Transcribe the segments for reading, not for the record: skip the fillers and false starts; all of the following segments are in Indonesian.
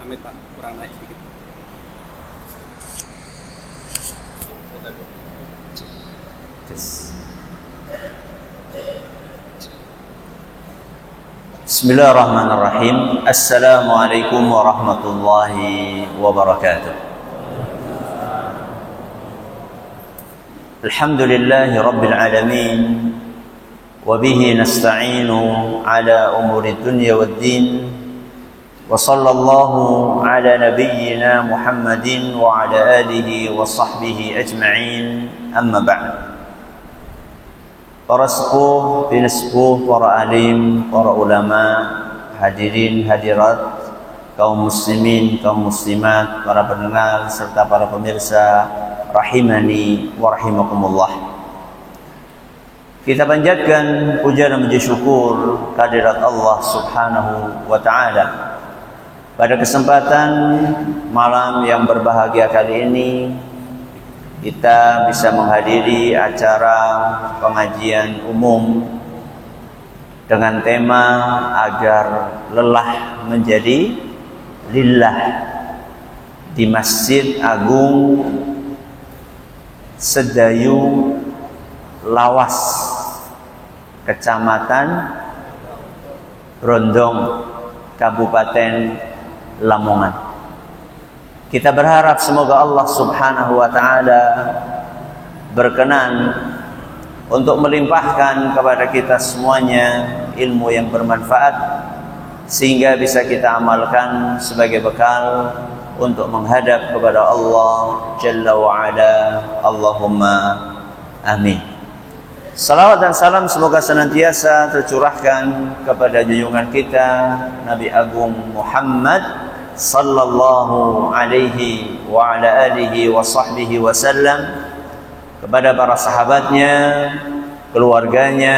Amit Pak, kurang naik sedikit. Bismillahirrahmanirrahim. Assalamualaikum warahmatullahi wabarakatuh. Alhamdulillahi rabbil alamin. Wabihi nasta'inu ala umuri dunya waddin. Wa sallallahu ala nabiyyina Muhammadin wa ala alihi wa sahbihi ajma'in. Amma ba'd. Para sepuh, bini sepuh, para alim, para ulama, hadirin, hadirat, kaum muslimin, kaum muslimat, para pendengar, serta para pemirsa, rahimani wa rahimakumullah. Kita panjatkan puja dan puji syukur kehadirat Allah subhanahu wa ta'ala. Pada kesempatan malam yang berbahagia kali ini, kita bisa menghadiri acara pengajian umum dengan tema agar lelah menjadi lillah di Masjid Agung Sedayu Lawas, Kecamatan Rondong, Kabupaten Lamongan. Kita berharap semoga Allah subhanahu wa ta'ala berkenan untuk melimpahkan kepada kita semuanya ilmu yang bermanfaat, sehingga bisa kita amalkan sebagai bekal untuk menghadap kepada Allah Jalla wa'ala. Allahumma amin. Salawat dan salam semoga senantiasa tercurahkan kepada junjungan kita Nabi Agung Muhammad sallallahu alaihi wa ala alihi wa sahbihi wasallam, kepada para sahabatnya, keluarganya,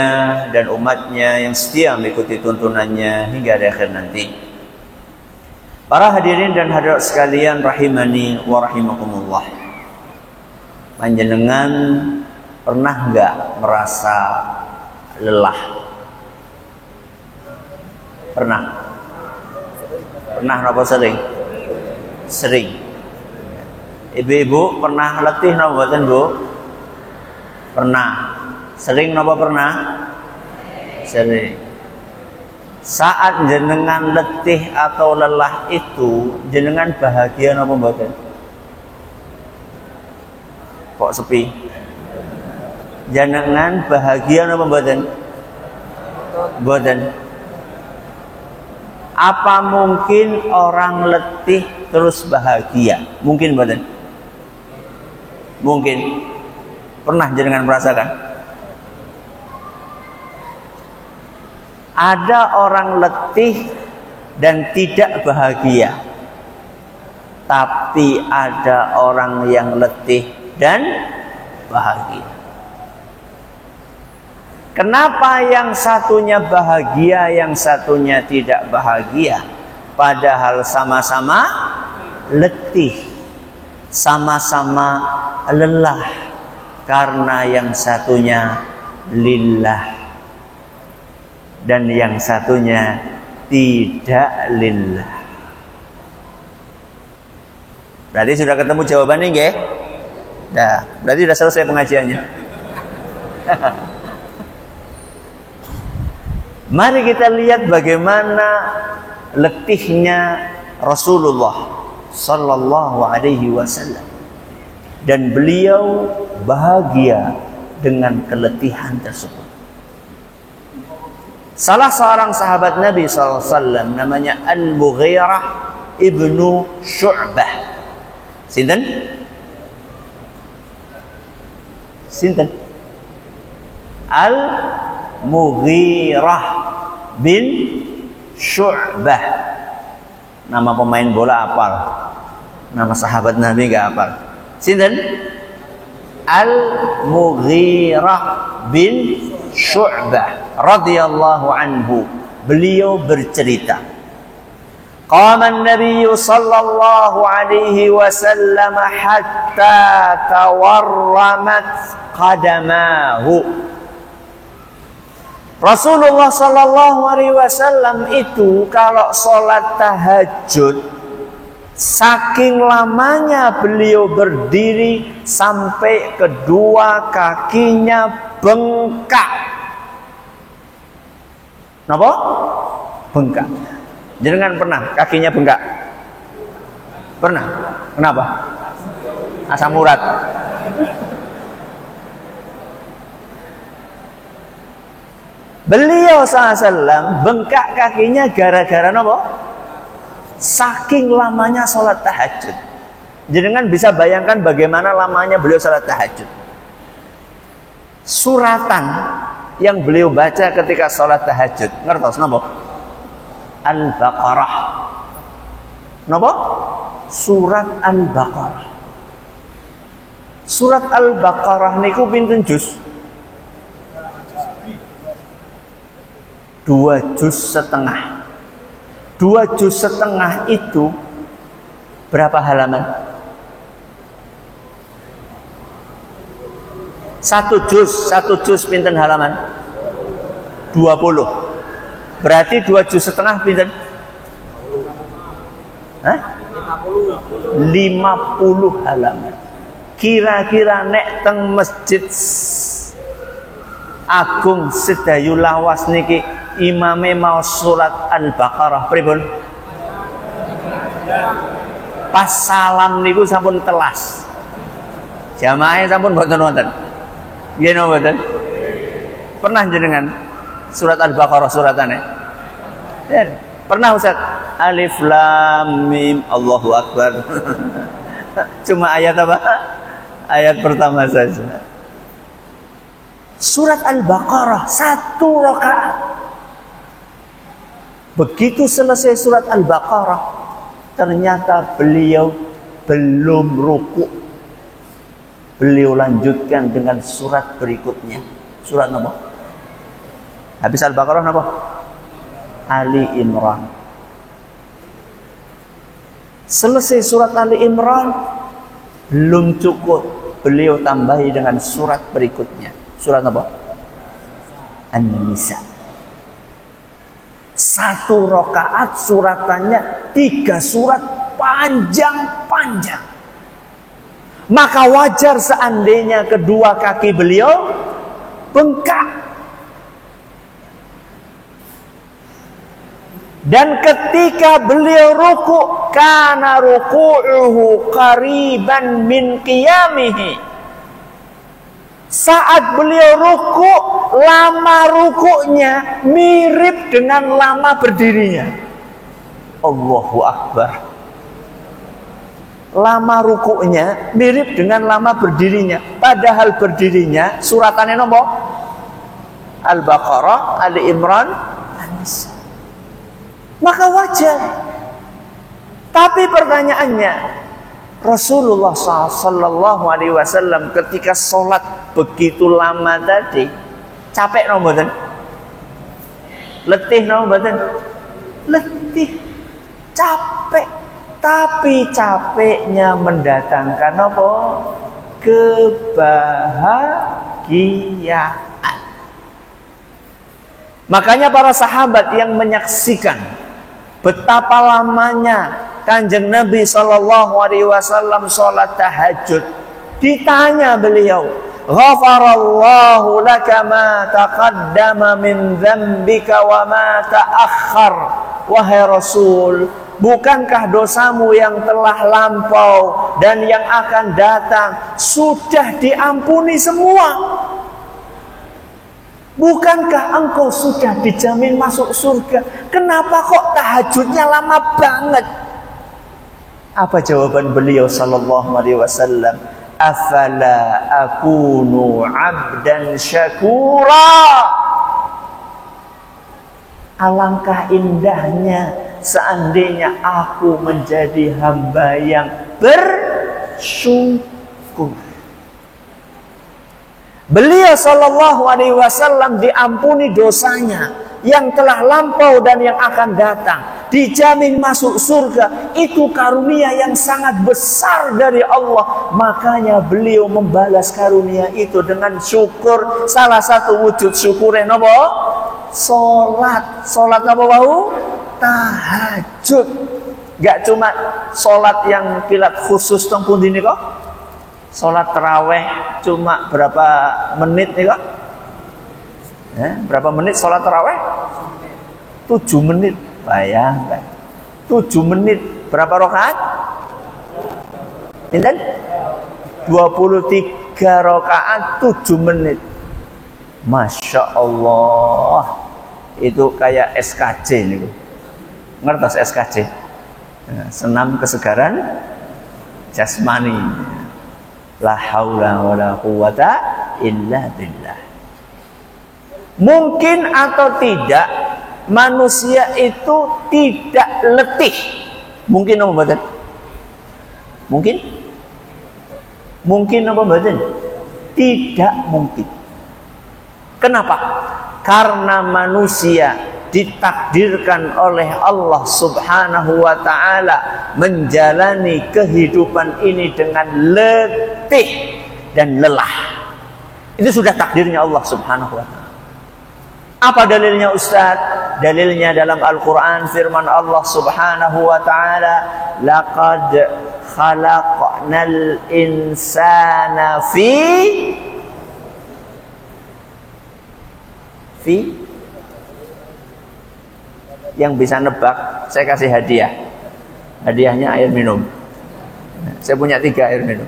dan umatnya yang setia mengikuti tuntunannya hingga akhir nanti. Para hadirin dan hadirat sekalian rahimani wa rahimakumullah. Panjenengan pernah enggak merasa lelah? Pernah? Pernah napa sering? Sering. Ibu-ibu pernah letih napa mboten, Bu? Pernah. Sering napa pernah? Sering. Saat jenengan letih atau lelah itu, jenengan bahagia napa mboten? Kok sepi? Jenengan bahagia napa mboten? Mboten. Apa mungkin orang letih terus bahagia? Mungkin mboten? Mungkin. Pernah jenengan merasakan? Ada orang letih dan tidak bahagia, tapi ada orang yang letih dan bahagia. Kenapa yang satunya bahagia, yang satunya tidak bahagia? Padahal sama-sama letih, sama-sama lelah, karena yang satunya lillah dan yang satunya tidak lillah. Berarti sudah ketemu jawabannya nggih? Nah, berarti sudah selesai pengajiannya. Mari kita lihat bagaimana letihnya Rasulullah sallallahu alaihi wasallam, dan beliau bahagia dengan keletihan tersebut. Salah seorang sahabat Nabi SAW namanya Al-Mughirah ibnu Syu'bah. Sinten? Sinten? Al-Mughirah bin Syu'bah. Nama pemain bola apal, nama sahabat Nabi gak apal. Sinten? Al-Mughirah bin Syu'bah radhiyallahu anhu. Beliau bercerita, qama an-nabiy sallallahu alaihi wasallam hatta tawarramat qadamahu. Rasulullah sallallahu alaihi wasallam itu kalau sholat tahajud, saking lamanya beliau berdiri sampai kedua kakinya bengkak. Napa? Bengkak. Jenengan pernah kakinya bengkak? Pernah? Kenapa? Asam urat. Beliau SAW bengkak kakinya gara-gara napa? Saking lamanya sholat tahajud. Jenengan bisa bayangkan bagaimana lamanya beliau sholat tahajud. Suratan yang beliau baca ketika sholat tahajud, ngertos napa? Al-Baqarah. Napa? Surat Al-Baqarah. Surat Al-Baqarah niku pinten juz? 2 juz setengah. 2 juz setengah itu berapa halaman? 1 juz pinten halaman? 20. Berarti 2 juz setengah pinten? 50 halaman. Kira-kira nek teng Masjid Agung Sedayu Lawas niki imame mau surat Al-Baqarah pripun? Pas salam niku sampun telas. Jamaah sampun boten wonten. Nggih napa mboten? Pernah jenengan surat Al-Baqarah suratane? Pernah Ustaz? Alif Lam Mim Allahu Akbar. Cuma ayat apa? Ayat pertama saja. Surat Al-Baqarah 1 rakaat. Begitu selesai surat Al-Baqarah, ternyata beliau belum ruku. Beliau lanjutkan dengan surat berikutnya. Surat apa? Habis Al-Baqarah apa? Ali Imran. Selesai surat Ali Imran, belum cukup. Beliau tambahi dengan surat berikutnya. Surat apa? An-Nisa. 1 rakaat suratannya 3 surat panjang-panjang. Maka wajar seandainya kedua kaki beliau bengkak. Dan ketika beliau ruku, kana ruku'uhu qariban min qiyamihi. Saat beliau ruku, lama rukunya mirip dengan lama berdirinya. Allahu Akbar. Lama rukunya mirip dengan lama berdirinya. Padahal berdirinya suratannya nomor Al-Baqarah, Ali Imran, bangsa. Maka wajar. Tapi pertanyaannya, Rasulullah SAW ketika sholat begitu lama tadi, capek no mboten? Letih no mboten? Letih, capek. Tapi capeknya mendatangkan apa? Kebahagiaan. Makanya para sahabat yang menyaksikan betapa lamanya Kanjeng Nabi SAW sholat tahajud, ditanya beliau, "Ghafarallahu laka ma taqaddama min dzambika wa ma ta'akhkhar." Wahai Rasul, bukankah dosamu yang telah lampau dan yang akan datang sudah diampuni semua? Bukankah engkau sudah dijamin masuk surga? Kenapa kok tahajudnya lama banget? Apa jawaban beliau sallallahu alaihi wasallam? Afala akunu 'abdan syakura. Alangkah indahnya seandainya aku menjadi hamba yang bersyukur. Beliau sallallahu alaihi wasallam diampuni dosanya yang telah lampau dan yang akan datang, dijamin masuk surga. Itu karunia yang sangat besar dari Allah. Makanya beliau membalas karunia itu dengan syukur. Salah satu wujud syukurnya napa? Salat. Salat apa wau? Tahajud. Gak cuma salat yang pilat khusus teng pundi nika? Salat tarawih cuma berapa menit nika? Berapa menit salat tarawih? 7 menit. Bayangkan. 7 menit berapa rakaat? Pinten? 23 rakaat 7 menit. Masya Allah. Itu kayak SKJ nih. Ngertos SKJ? Senam kesegaran jasmani. La haula wala quwata illa billah. Mungkin atau tidak manusia itu tidak letih. Mungkin apa mboten? Mungkin? Mungkin apa mboten? Tidak mungkin. Kenapa? Karena manusia ditakdirkan oleh Allah Subhanahu wa ta'ala menjalani kehidupan ini dengan letih dan lelah. Itu sudah takdirnya Allah Subhanahu wa ta'ala. Apa dalilnya Ustaz? Dalilnya dalam Al-Quran, firman Allah Subhanahu wa ta'ala, laqad khalaqnal insana fi yang bisa nebak, saya kasih hadiah. Hadiahnya air minum. Saya punya 3 air minum.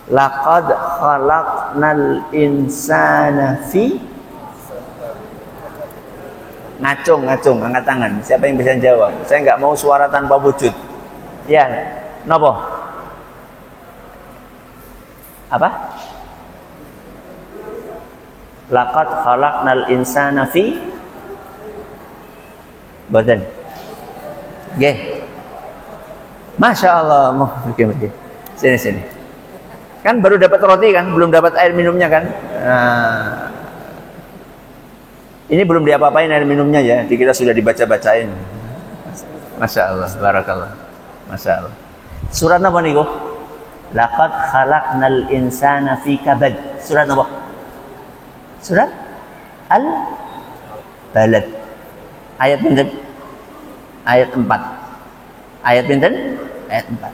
Laqad khalaqnal insana fi. Ngacung, angkat tangan. Siapa yang bisa jawab? Saya nggak mau suara tanpa wujud. Ya, nopo? Apa? Laqad khalaqnal insana fi badan. Nggih. Masya Allah. Mungkin. Sini. Kan baru dapat roti kan, belum dapat air minumnya kan? Nah, ini belum diapa-apain air minumnya ya, dikira sudah dibaca-bacain. Masya Allah, barakallah. Masya Allah. Surat apa nih kok? Laqad khalaqnal insana fi kabad. Surat apa? Surat Al-Balad. Ayat pinten? Ayat 4. Ayat pinten? Ayat 4.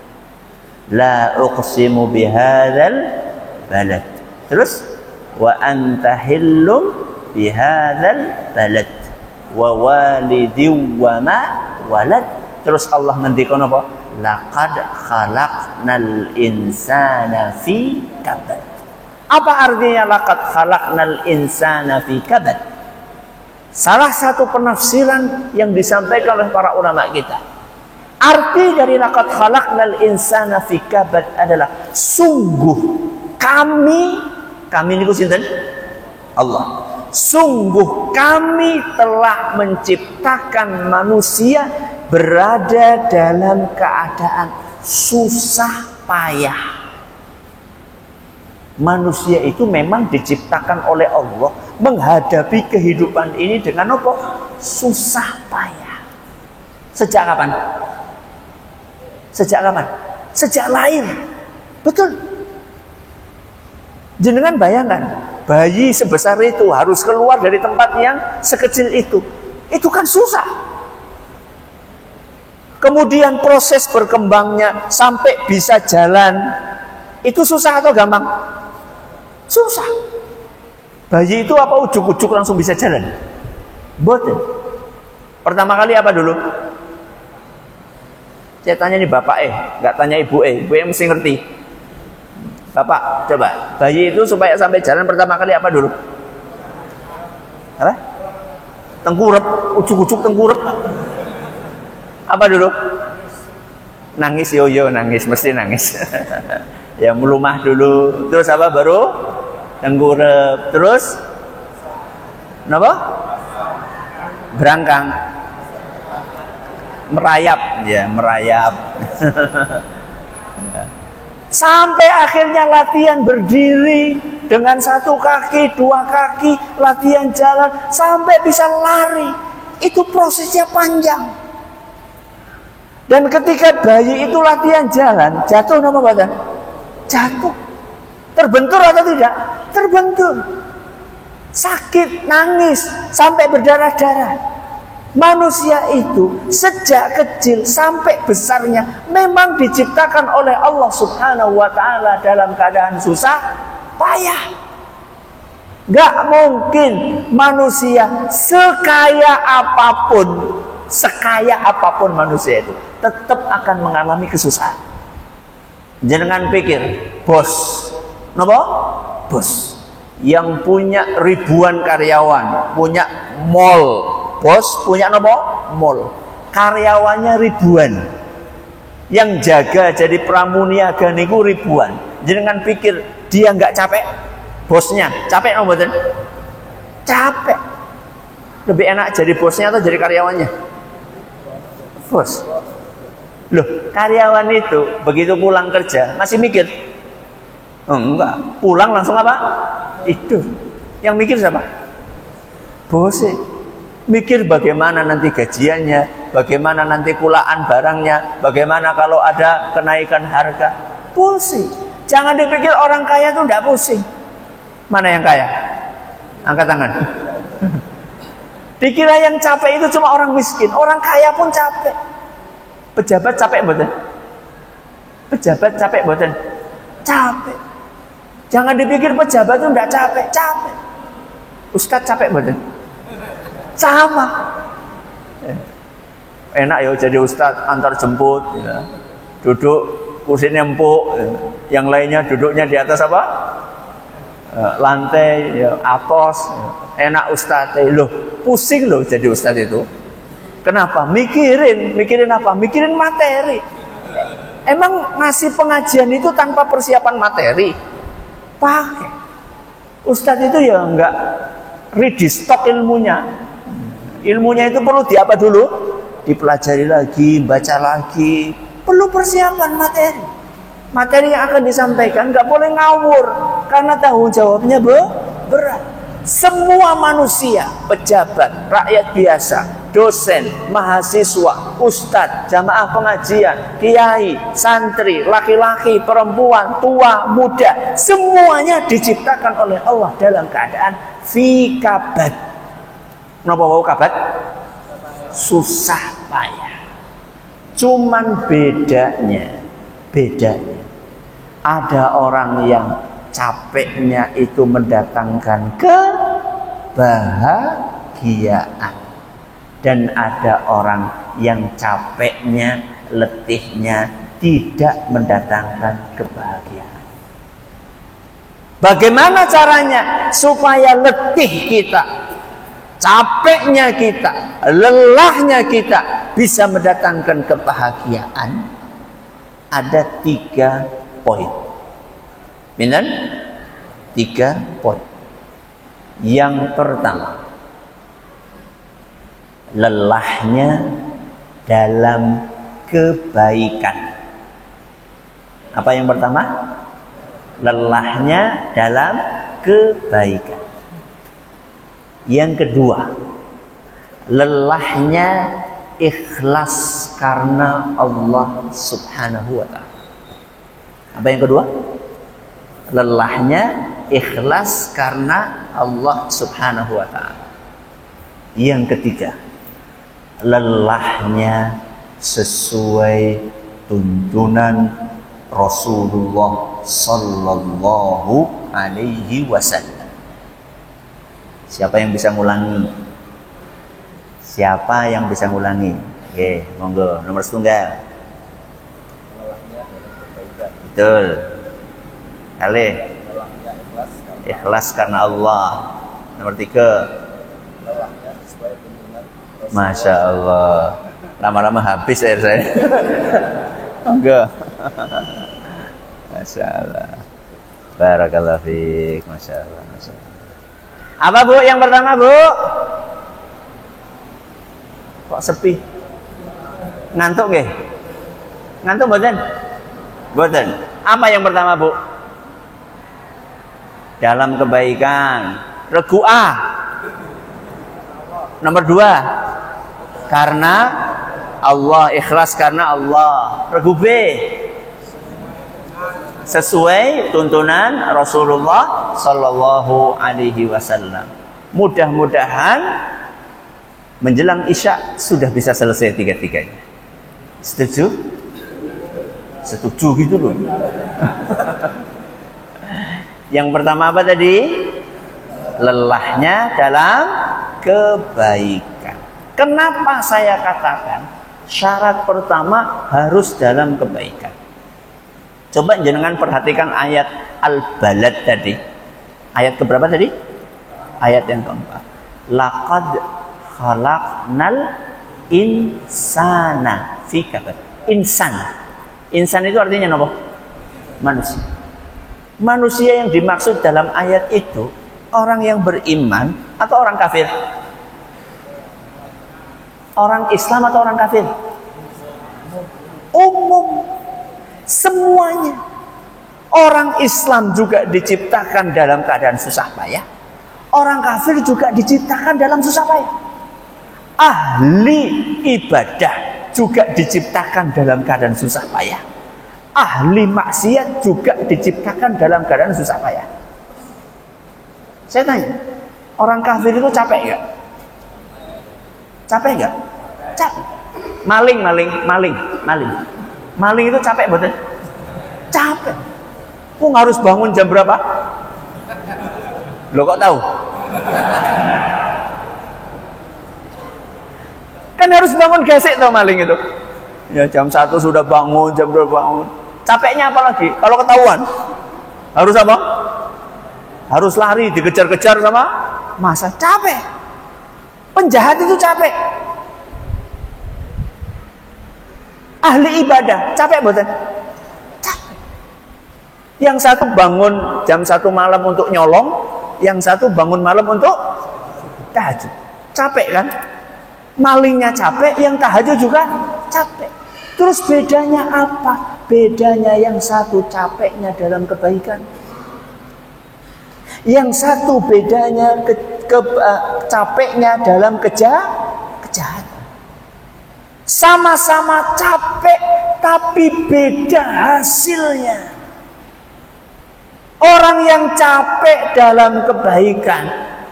La uqsimu bihadzal balad. Terus wa anta hillum bihadzal balad wa walidin wa ma walad. Terus Allah ngendika napa? Laqad khalaqnal insana fi kabad. Apa artinya laqad khalaqnal insana fi kabad? Salah satu penafsiran yang disampaikan oleh para ulama kita. Arti dari laqad khalaqnal insana fi kabad adalah kami niku sinten? Allah. Sungguh kami telah menciptakan manusia berada dalam keadaan susah payah. Manusia itu memang diciptakan oleh Allah menghadapi kehidupan ini dengan apa? Susah payah. Sejak kapan? Sejak kapan? Sejak lahir. Betul. Jenengan bayangkan, bayi sebesar itu harus keluar dari tempat yang sekecil itu. Itu kan susah. Kemudian proses berkembangnya sampai bisa jalan, itu susah atau gampang? Susah. Bayi itu apa ujuk-ujuk langsung bisa jalan? Boten. Pertama kali apa dulu? Saya tanya nih bapak nggak tanya ibu ibu mesti ngerti. Bapak, coba bayi itu supaya sampai jalan pertama kali apa dulu? Apa? Tengkurap, ujuk-ujuk tengkurap. Apa dulu? Nangis, yo nangis, mesti nangis. Ya melumah dulu, terus apa baru? Tengkurap, terus apa? Berangkang, merayap, ya merayap. Sampai akhirnya latihan berdiri dengan satu kaki, dua kaki, latihan jalan sampai bisa lari. Itu prosesnya panjang. Dan ketika bayi itu latihan jalan, jatuh nama badan? Jatuh. Terbentur atau tidak? Terbentur. Sakit, nangis, sampai berdarah-darah. Manusia itu sejak kecil sampai besarnya memang diciptakan oleh Allah Subhanahu wa ta'ala dalam keadaan susah payah. Gak mungkin manusia sekaya apapun manusia itu tetap akan mengalami kesusahan. Jangan pikir bos, napa? Bos yang punya ribuan karyawan, punya mall, bos punya napa? Mall, karyawannya ribuan, yang jaga jadi pramuniaga niku ribuan. Jangan pikir dia nggak capek, bosnya capek napa mboten? Capek. Lebih enak jadi bosnya atau jadi karyawannya? Bos. Loh, karyawan itu begitu pulang kerja masih mikir? Enggak, pulang langsung apa? Itu. Yang mikir siapa? Bosnya. Mikir bagaimana nanti gajiannya, bagaimana nanti kulaan barangnya, bagaimana kalau ada kenaikan harga. Pusing. Jangan dipikir orang kaya itu enggak pusing. Mana yang kaya? Angkat tangan. Dikira yang capek itu cuma orang miskin. Orang kaya pun capek. Pejabat capek mboten? Pejabat capek mboten? Capek. Jangan dipikir pejabat itu enggak capek. Capek. Ustadz capek mboten? Sama. Enak ya jadi ustadz antar jemput ya. Duduk kursinya empuk ya. Yang lainnya duduknya di atas apa? Lantai ya, atos ya. Enak ustadz loh, pusing loh jadi ustadz itu. Kenapa? Mikirin apa? Mikirin materi. Emang ngasih pengajian itu tanpa persiapan materi? Pakai. Ustadz itu ya enggak ready stock ilmunya. Ilmunya itu perlu diapa dulu? Dipelajari lagi, baca lagi. Perlu persiapan materi. Materi yang akan disampaikan nggak boleh ngawur karena tanggung jawabnya berat. Semua manusia, pejabat, rakyat biasa, dosen, mahasiswa, ustadz, jamaah pengajian, kiai, santri, laki-laki, perempuan, tua, muda, semuanya diciptakan oleh Allah dalam keadaan fi kabad. Napa wau kabad? Susah payah. Cuman bedanya ada orang yang capeknya itu mendatangkan kebahagiaan, dan ada orang yang capeknya, letihnya tidak mendatangkan kebahagiaan. Bagaimana caranya supaya letih kita, capeknya kita, lelahnya kita bisa mendatangkan kebahagiaan? Ada 3 poin. Minan 3 poin. Yang pertama, lelahnya dalam kebaikan. Apa yang pertama? Lelahnya dalam kebaikan. Yang kedua, lelahnya ikhlas karena Allah Subhanahu wa ta'ala. Apa yang kedua? Lelahnya ikhlas karena Allah Subhanahu wa ta'ala. Yang ketiga, lelahnya sesuai tuntunan Rasulullah sallallahu alaihi wasallam. Siapa yang bisa ngulangi? Siapa yang bisa ngulangi? Oke, monggo nomor setunggal. Betul. Kali. Ikhlas karena Allah. Nomor 3. Masya Allah. Lama-lama habis air saya. Enggak. Masya Allah. Barakallahu fiik. Masya Allah. Masya Allah. Apa Bu yang pertama Bu? Kok sepi? Ngantuk nggih? Ngantuk mboten? Mboten. Apa yang pertama Bu? Dalam kebaikan. Regu A. Nomor 2. Karena Allah, ikhlas karena Allah. Regu B. Sesuai tuntunan Rasulullah sallallahu alaihi wasallam. Mudah-mudahan menjelang Isya sudah bisa selesai tiga-tiganya. Setuju? Setuju gitu loh. Yang pertama apa tadi? Lelahnya dalam kebaikan. Kenapa saya katakan syarat pertama harus dalam kebaikan? Coba jenengan perhatikan ayat Al-Balad tadi. Ayat keberapa tadi? Ayat yang keempat. Laqad khalaqnal insana fi kabad. Insan. Insan itu artinya apa? Manusia. Manusia yang dimaksud dalam ayat itu orang yang beriman atau orang kafir? Orang Islam atau orang kafir? Umum. Semuanya. Orang Islam juga diciptakan dalam keadaan susah payah. Orang kafir juga diciptakan dalam susah payah. Ahli ibadah juga diciptakan dalam keadaan susah payah. Ahli maksiat juga diciptakan dalam keadaan susah payah. Saya tanya, orang kafir itu capek nggak? Capek nggak? Capek. Maling itu capek betul? Capek. Kok harus bangun jam berapa? Lo kok tahu? Kan harus bangun gesek tau maling itu. Ya jam 1 sudah bangun, jam 2 bangun. Capeknya apa lagi? Kalau ketahuan harus apa? Harus lari, dikejar-kejar sama masa. Capek. Penjahat itu capek. Ahli ibadah capek betul? Capek. Yang satu bangun jam 1 malam untuk nyolong, yang satu bangun malam untuk tahajud. Capek kan? Malingnya capek, yang tahajud juga capek. Terus bedanya apa? Bedanya yang satu capeknya dalam kebaikan, yang satu bedanya capeknya dalam kejahatan. Sama-sama capek, tapi beda hasilnya. Orang yang capek dalam kebaikan,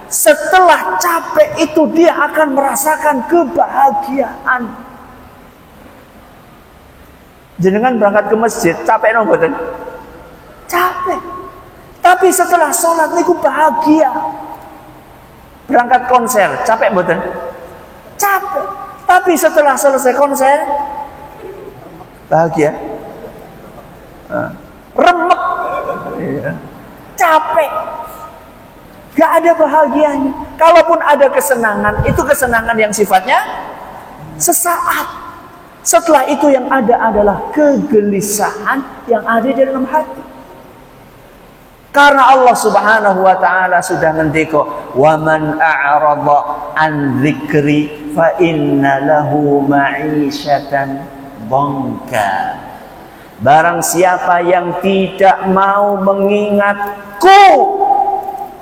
setelah capek itu dia akan merasakan kebahagiaan. Jenengan berangkat ke masjid, capek no mboten? Capek. Tapi setelah sholat niku bahagia. Berangkat konser, capek mboten? Capek. Tapi setelah selesai konser bahagia. Remek. Capek. Gak ada bahagianya. Kalaupun ada kesenangan, itu kesenangan yang sifatnya sesaat. Setelah itu yang ada adalah kegelisahan yang ada di dalam hati. Karena Allah Subhanahu wa taala sudah ngendika, "Wa man a'rada an dzikri fa inna lahu ma'isyatan dhanka. Barang siapa yang tidak mau mengingatku,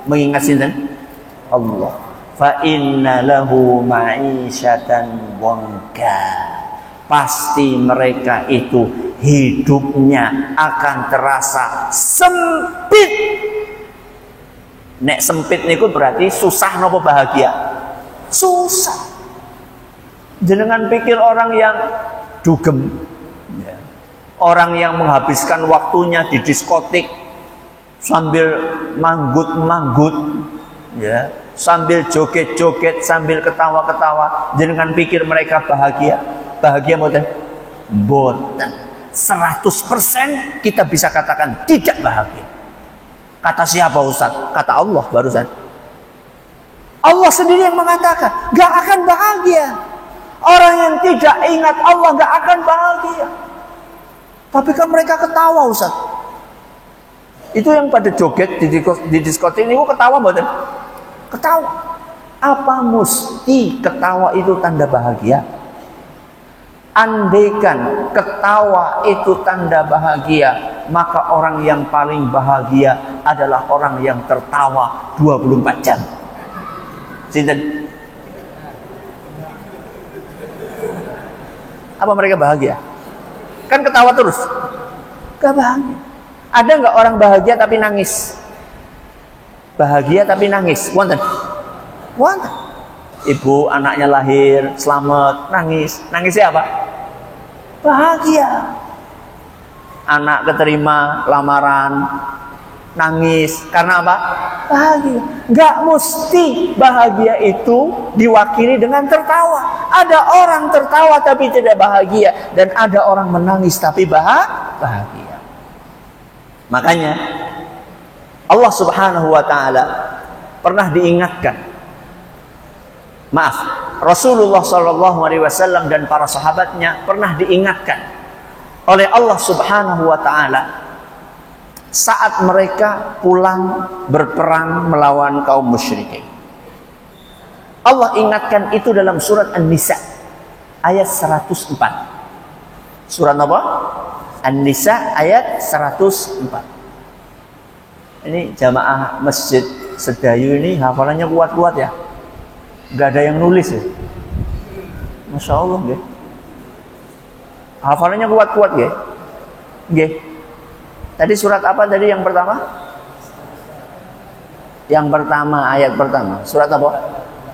mengingat sinten? Allah. Fa inna lahu ma'isyatan dhanka. Pasti mereka itu hidupnya akan terasa sempit. Nek sempit niku berarti susah nopo bahagia? Susah. Jenengan pikir orang yang dugem, ya, orang yang menghabiskan waktunya di diskotik sambil manggut-manggut, ya, sambil joget-joget, sambil ketawa-ketawa, jenengan pikir mereka bahagia? Bahagia mboten? Mboten. 100% kita bisa katakan tidak bahagia. Kata siapa Ustaz? Kata Allah barusan. Allah sendiri yang mengatakan gak akan bahagia. Orang yang tidak ingat Allah gak akan bahagia. Tapi kan mereka ketawa Ustaz. Itu yang pada joget di diskotik ini ketawa mboten? Ketawa. Apa mesti ketawa itu tanda bahagia? Andaikan ketawa itu tanda bahagia, maka orang yang paling bahagia adalah orang yang tertawa 24 jam. Sinten? Apa mereka bahagia? Kan ketawa terus. Gak bahagia. Ada nggak orang bahagia tapi nangis? Bahagia tapi nangis. Wonten? Wonten. Ibu anaknya lahir, selamat, nangis. Nangisnya apa? Bahagia. Anak keterima lamaran, nangis. Karena apa? Bahagia. Nggak mesti bahagia itu diwakili dengan tertawa. Ada orang tertawa tapi tidak bahagia, dan ada orang menangis tapi bahagia. Makanya Allah Subhanahu wa taala pernah diingatkan. Maaf, Rasulullah sallallahu alaihi wasallam dan para sahabatnya pernah diingatkan oleh Allah Subhanahu wa taala saat mereka pulang berperang melawan kaum musyrikin. Allah ingatkan itu dalam surat An-Nisa ayat 104. Surat apa? An-Nisa ayat 104. Ini jamaah masjid Sedayu ini hafalannya kuat-kuat ya. Gak ada yang nulis ya. Masya Allah ya. Hafalannya kuat-kuat ya. Ya. Tadi surat apa tadi yang pertama? Yang pertama, ayat pertama. Surat apa?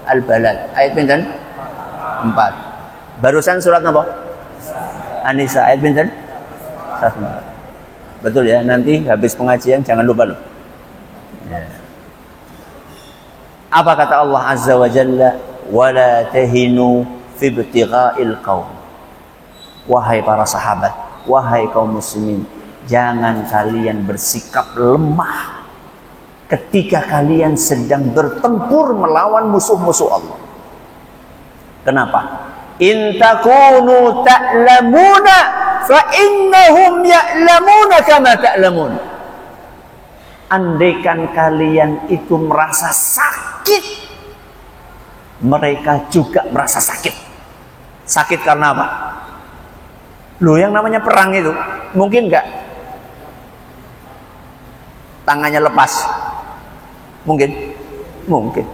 Al-Balad. Ayat pinten? 4. Barusan surat apa? An-Nisa. Ayat pinten? 1. Betul ya, nanti habis pengajian jangan lupa loh. Ya. Apa kata Allah Azza wa Jalla? Wala tahinu fi ibtigha'il qaum. Wahai para sahabat, wahai kaum muslimin, jangan kalian bersikap lemah ketika kalian sedang bertempur melawan musuh-musuh Allah. Kenapa? In takunu ta'lamuna fa innahum ya'lamuna kama ta'lamun. Andaikan kalian itu merasa sakit, mereka juga merasa sakit. Sakit karena apa? Loh, yang namanya perang itu mungkin enggak tangannya lepas? Mungkin. Mungkin.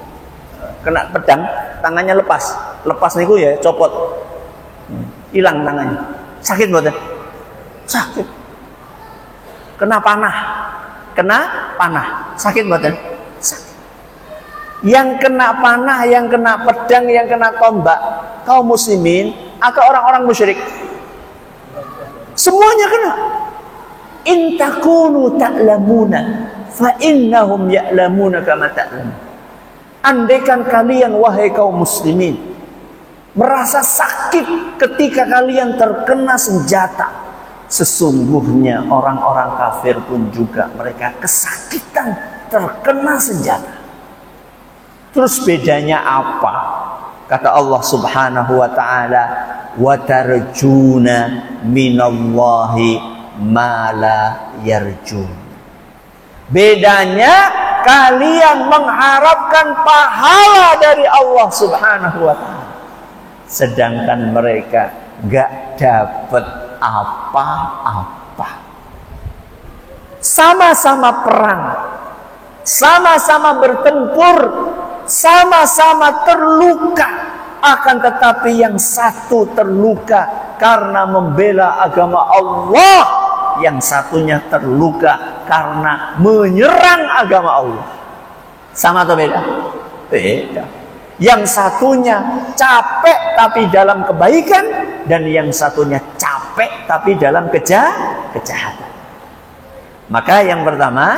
Kena pedang, tangannya lepas. Lepas niku ya copot. Hilang tangannya. Sakit mboten? Sakit. Kena panah. Kena panah. Sakit mboten? Sakit. Yang kena panah, yang kena pedang, yang kena tombak, kaum muslimin atau orang-orang musyrik? Semuanya kena. In takunu ta'lamuna fa innahum ya'lamuna kama ta'lamun. Andaikan kalian wahai kaum muslimin merasa sakit ketika kalian terkena senjata, sesungguhnya orang-orang kafir pun juga mereka kesakitan terkena senjata. Terus bedanya apa? Kata Allah Subhanahu wa taala, wa tarjuna minallahi ma la yarjun. Bedanya kalian mengharapkan pahala dari Allah Subhanahu wa taala. sedangkan mereka gak dapat apa-apa. Sama-sama perang, sama-sama bertempur, sama-sama terluka, akan tetapi yang satu terluka karena membela agama Allah, yang satunya terluka karena menyerang agama Allah. Sama atau beda? Beda. Yang satunya capek tapi dalam kebaikan, dan yang satunya capek tapi dalam kejahatan. Maka yang pertama,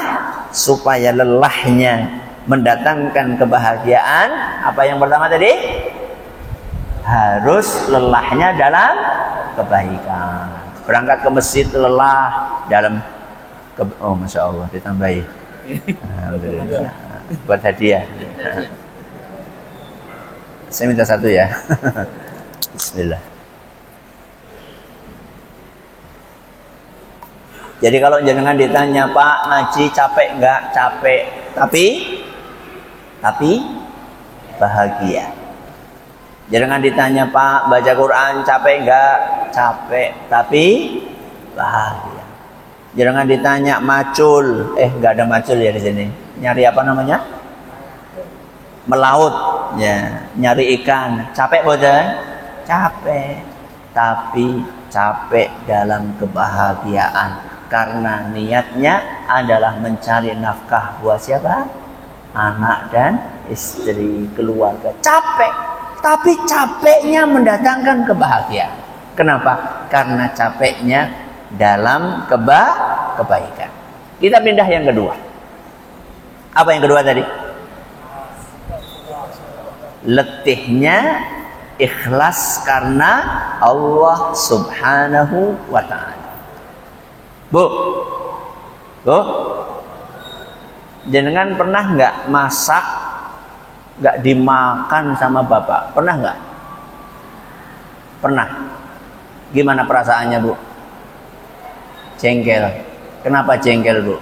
supaya lelahnya mendatangkan kebahagiaan, apa yang pertama tadi? Harus lelahnya dalam kebaikan. Berangkat ke masjid lelah dalam oh masya Allah, ditambahi. Alhamdulillah. Buat hadiah. Saya minta satu ya. Bismillah. Jadi kalau jenengan ditanya, Pak, ngaji capek enggak? Capek. Tapi bahagia. Jangan ditanya, Pak, baca Quran capek enggak? Capek, tapi bahagia. Jangan ditanya macul, enggak ada macul ya di sini. Nyari apa namanya? Melaut, ya, nyari ikan. Capek boten? Capek, tapi capek dalam kebahagiaan. Karena niatnya adalah mencari nafkah buat siapa? Anak dan istri, keluarga. Capek, tapi capeknya mendatangkan kebahagiaan. Kenapa? Karena capeknya dalam kebaikan. Kita pindah yang kedua. Apa yang kedua tadi? Letihnya ikhlas karena Allah Subhanahu wa ta'ala. Bu, jenengan pernah nggak masak nggak dimakan sama bapak? Pernah nggak? Pernah. Gimana perasaannya, Bu? Jengkel. Kenapa jengkel, Bu?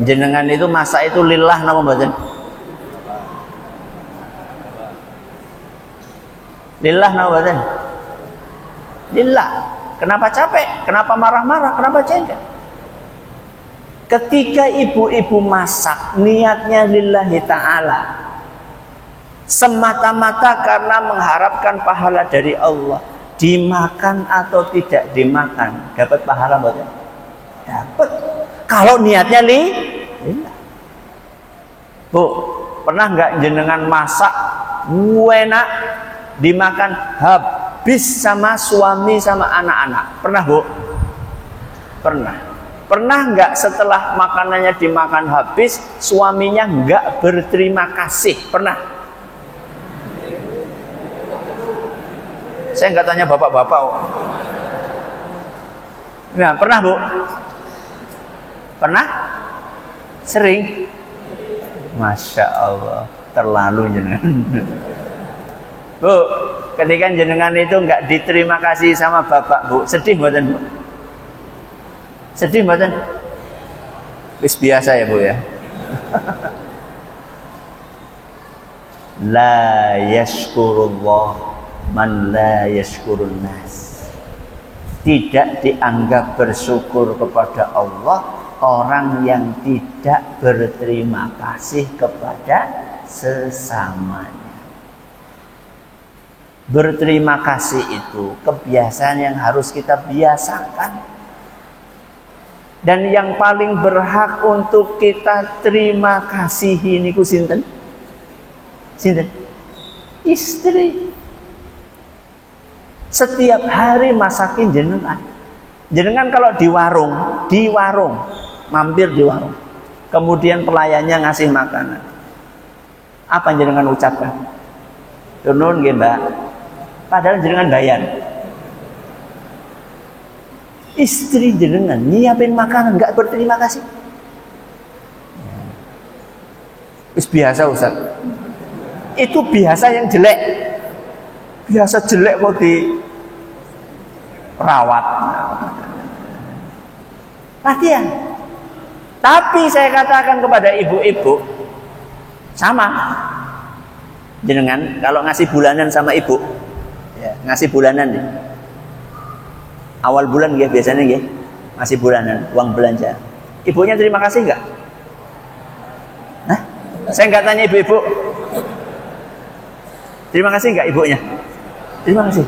Jenengan itu masak itu lillah napa mboten? Lillah napa mboten? Lillah. Kenapa capek? Kenapa marah-marah? Kenapa jengkel? Ketika ibu-ibu masak, niatnya lillahi ta'ala, semata-mata karena mengharapkan pahala dari Allah. Dimakan atau tidak dimakan, dapat pahala bukan? Dapat. Kalau niatnya lillah. Bu, pernah nggak jenengan masak enak dimakan habis sama suami sama anak-anak? Pernah, Bu? Pernah. Pernah nggak setelah makanannya dimakan habis, suaminya nggak berterima kasih? Pernah? Saya nggak tanya bapak-bapak. Nah, pernah, Bu? Pernah? Sering? Masya Allah, terlalu jenengan. Bu, ketika jenengan itu nggak diterima kasih sama bapak, Bu, sedih mboten, Bu? Sedih mboten? Wis biasa ya, Bu ya. La yashkurullah man la yashkurun nas. Tidak dianggap bersyukur kepada Allah orang yang tidak berterima kasih kepada sesamanya. Berterima kasih itu kebiasaan yang harus kita biasakan. Dan yang paling berhak untuk kita terima kasih ini ku sinten? Sinten? Istri. Setiap hari masakin jenengan. Jenengan kalau di warung, mampir di warung. Kemudian pelayannya ngasih makanan. Apa yang jenengan ucapkan? Turun nggih, Mbak. Padahal jenengan bayar. Istri jenengan nyiapin makanan nggak berterima kasih. Wis biasa, Ustaz. Itu biasa yang jelek. Biasa jelek kok dirawat. Latihan. Tapi saya katakan kepada ibu-ibu, sama. Jenengan kalau ngasih bulanan sama ibu, ya, ngasih bulanan nih. Awal bulan ya biasanya ya, ngasih bulanan, uang belanja. Ibunya terima kasih nggak? Hah? Saya nggak tanya ibu-ibu. Terima kasih nggak ibunya? Terima kasih.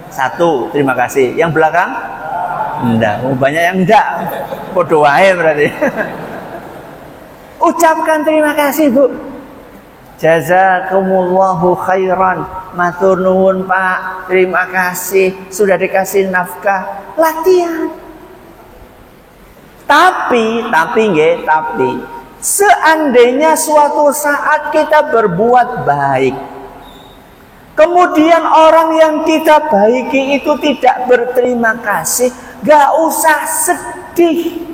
Satu, terima kasih. Yang belakang? Enggak. Banyak yang enggak. Podo wae berarti. Ucapkan terima kasih, Bu. Jazakumullahu khairan. Matur nuwun, Pak. Terima kasih sudah dikasih nafkah. Latihan. Tapi seandainya suatu saat kita berbuat baik, kemudian orang yang kita baiki itu tidak berterima kasih, gak usah sedih.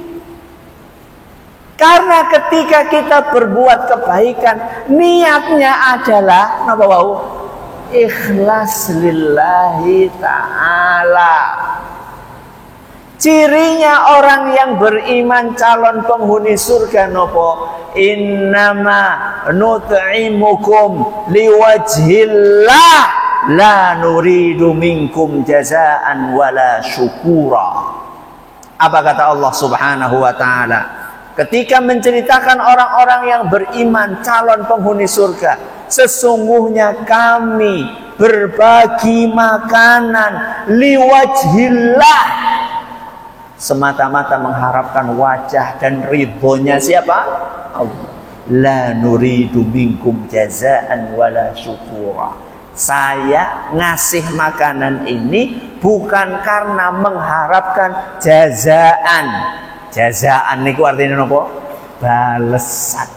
Karena ketika kita berbuat kebaikan, niatnya adalah napa wau? Ikhlas lillahi ta'ala. Cirinya orang yang beriman calon penghuni surga nopo? Innama nut'imukum liwajhillah la nuridu minkum jazaan wala syukura. Apa kata Allah Subhanahu wa taala ketika menceritakan orang-orang yang beriman calon penghuni surga? Sesungguhnya kami berbagi makanan liwajhillah, semata-mata mengharapkan wajah dan ridhonya siapa? Allah. La nuridu minkum jazaan wala syukura. Saya ngasih makanan ini bukan karena mengharapkan jazaan. Jazaan niku artinya napa? Balesan.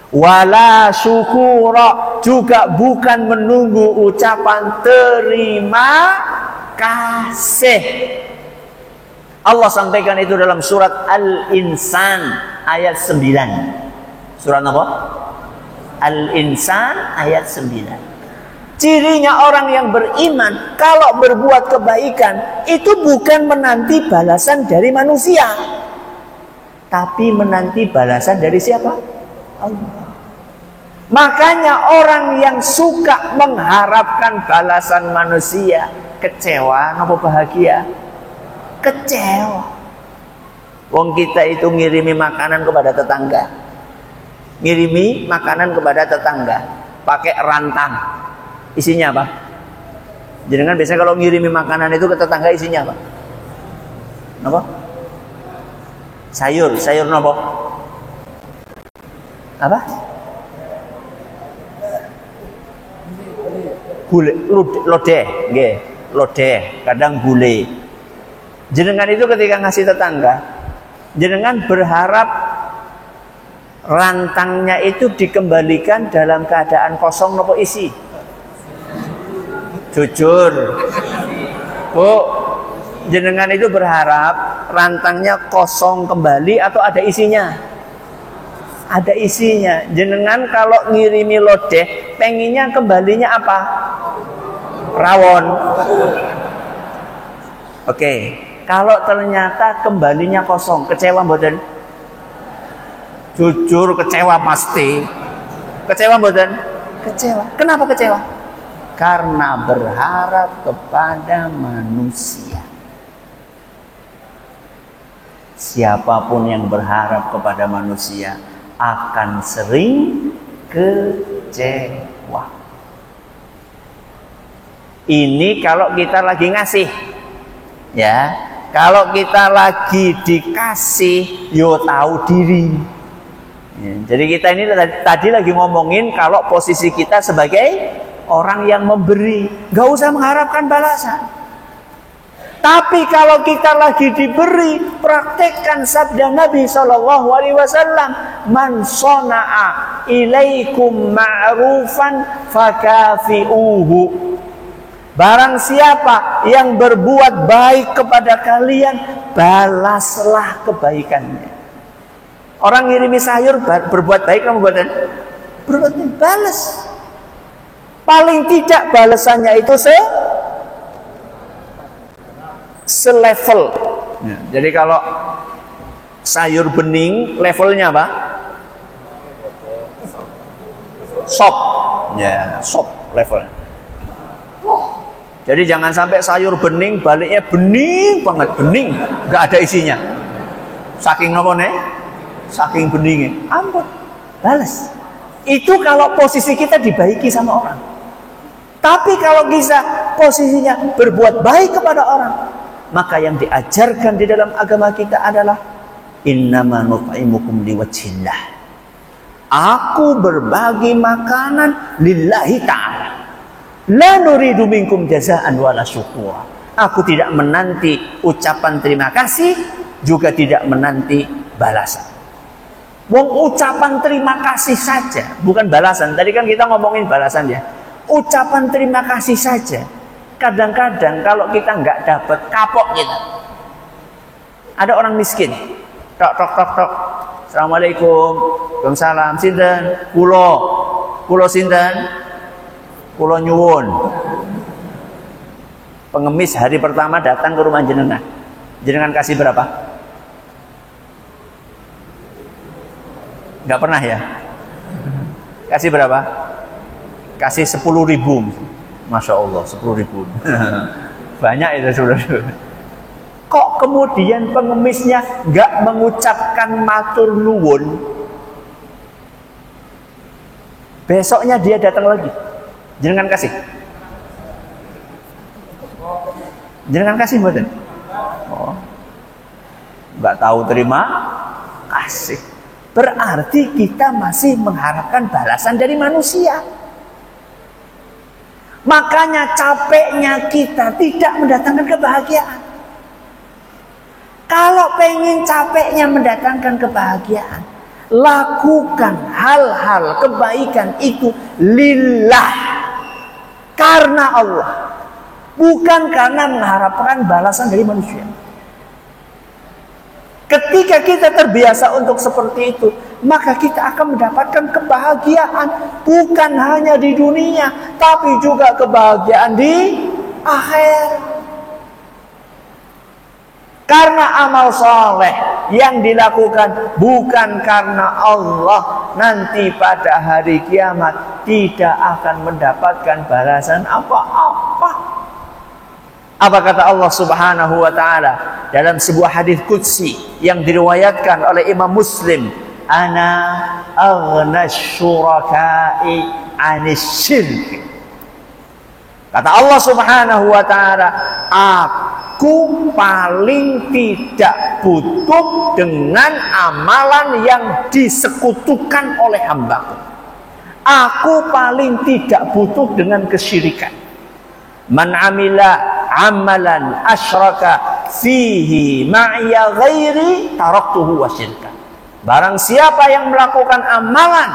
Wala syukura, juga bukan menunggu ucapan terima kasih. Allah sampaikan itu dalam surat Al-Insan ayat 9. Surat apa? Al-Insan ayat 9. Cirinya orang yang beriman kalau berbuat kebaikan itu bukan menanti balasan dari manusia, tapi menanti balasan dari siapa? Allah. Makanya orang yang suka mengharapkan balasan manusia kecewa, apa bahagia? Kecewa. Wong kita itu ngirimi makanan kepada tetangga, ngirimi makanan kepada tetangga pakai rantang. Isinya apa? Jangan biasanya kalau ngirimi makanan itu ke tetangga isinya apa? Apa? Sayur apa? Apa? Gule, lodeh, nggih, lodeh, kadang gule. Jenengan itu ketika ngasih tetangga, jenengan berharap rantangnya itu dikembalikan dalam keadaan kosong nopo isi? Jujur, Bu, jenengan itu berharap rantangnya kosong kembali atau ada isinya? Ada isinya. Jenengan kalau ngirimi lodeh, pengennya kembalinya apa? Rawon. Oke. Kalau ternyata kembalinya kosong, kecewa mboten? Jujur kecewa pasti. Kecewa mboten? Kecewa. Kenapa kecewa? Karena berharap kepada manusia. Siapapun yang berharap kepada manusia akan sering kecewa. Ini kalau kita lagi ngasih, ya. Kalau kita lagi dikasih, yo tahu diri. Ya, jadi kita ini tadi lagi ngomongin kalau posisi kita sebagai orang yang memberi, gak usah mengharapkan balasan. Tapi kalau kita lagi diberi, praktekkan sabda Nabi SAW, man sona'a ilaikum ma'rufan fakafi'uhu. Barang siapa yang berbuat baik kepada kalian, balaslah kebaikannya. Orang ngirimi sayur berbuat baik, kamu berbuat baik, balas. Paling tidak balasannya itu selevel. Ya, jadi kalau sayur bening levelnya apa? Sop. Ya, sop level. Jadi jangan sampai sayur bening baliknya bening banget, bening, nggak ada isinya. Saking nopo nih? Saking beningnya. Ampun, balas. Itu kalau posisi kita dibaiki sama orang. Tapi kalau kita posisinya berbuat baik kepada orang, maka yang diajarkan di dalam agama kita adalah innama nut'imukum liwajhillah. Aku berbagi makanan lillahi ta'ala. La nuridu minkum jazaan wala syukura. Aku tidak menanti ucapan terima kasih, juga tidak menanti balasan. Wong ucapan terima kasih saja, bukan balasan. Tadi kan kita ngomongin balasan ya. Ucapan terima kasih saja. Kadang-kadang kalau kita nggak dapat, kapok kita. Ada orang miskin. Tok tok tok tok. Assalamualaikum. Waalaikumsalam. Sinten? Kulo sinten? Kulo nyuwun. Pengemis hari pertama datang ke rumah jenengan. Jenengan kasih berapa? Nggak pernah ya? Kasih berapa? Kasih 10.000. Masya Allah, 10.000. Banyak itu 10.000. Kok kemudian pengemisnya nggak mengucapkan matur nuwun? Besoknya dia datang lagi. Jangan kasih. Jangan kasih mboten. Oh. Nggak tahu terima kasih. Berarti kita masih mengharapkan balasan dari manusia. Makanya capeknya kita tidak mendatangkan kebahagiaan. Kalau pengen capeknya mendatangkan kebahagiaan, lakukan hal-hal kebaikan itu lillah. Karena Allah, bukan karena mengharapkan balasan dari manusia. Ketika kita terbiasa untuk seperti itu, maka kita akan mendapatkan kebahagiaan bukan hanya di dunia, tapi juga kebahagiaan di akhir. Karena amal soleh yang dilakukan bukan karena Allah, nanti pada hari kiamat tidak akan mendapatkan balasan apa-apa. Apa kata Allah Subhanahu wa taala dalam sebuah hadis qudsi yang diriwayatkan oleh Imam Muslim, ana aghna syuraka'i 'anis syirk. Kata Allah Subhanahu wa taala, aku paling tidak butuh dengan amalan yang disekutukan oleh hambaku. Aku paling tidak butuh dengan kesyirikan. Man amila amalan asyraka fihi ma'iya ghairi taraktuhu wa syirka. Barang siapa yang melakukan amalan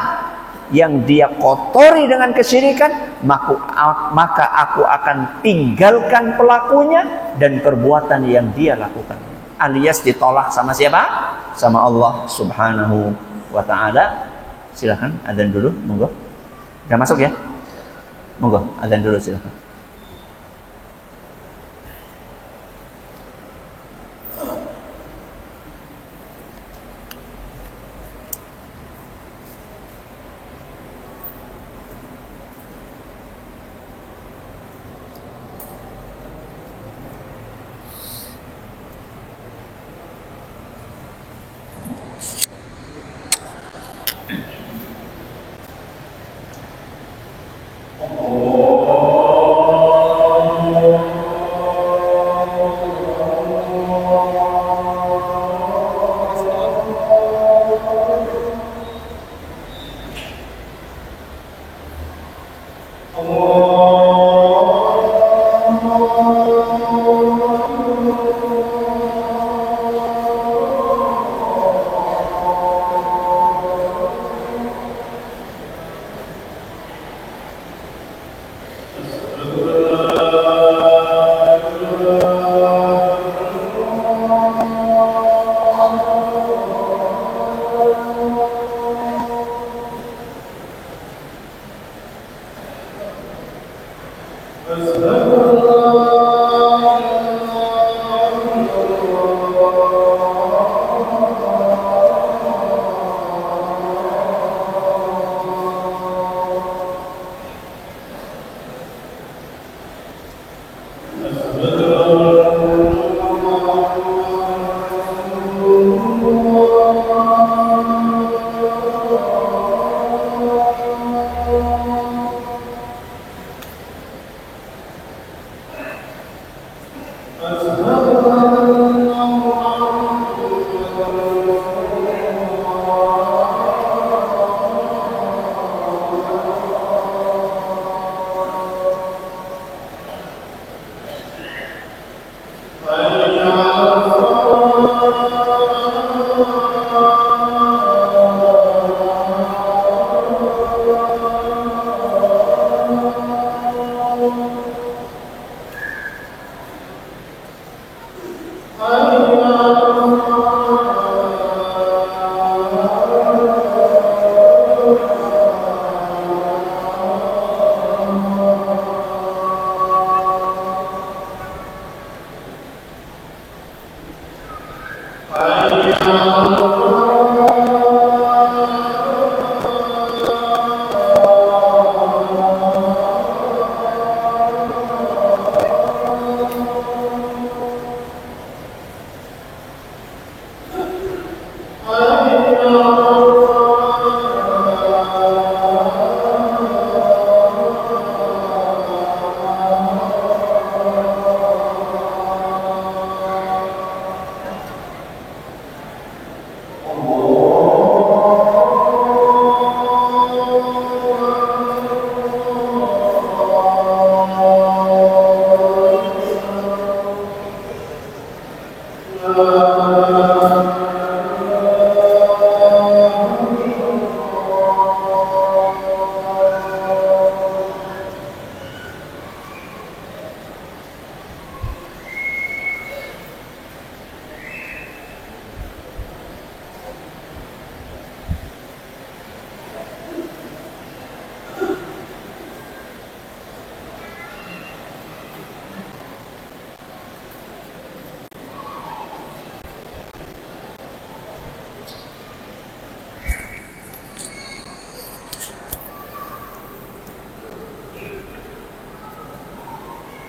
yang dia kotori dengan kesyirikan, maka aku akan tinggalkan pelakunya dan perbuatan yang dia lakukan. Alias ditolak sama siapa? Sama Allah Subhanahu wa ta'ala. Silakan adzan dulu, monggo. Udah masuk ya? Monggo, adzan dulu silakan.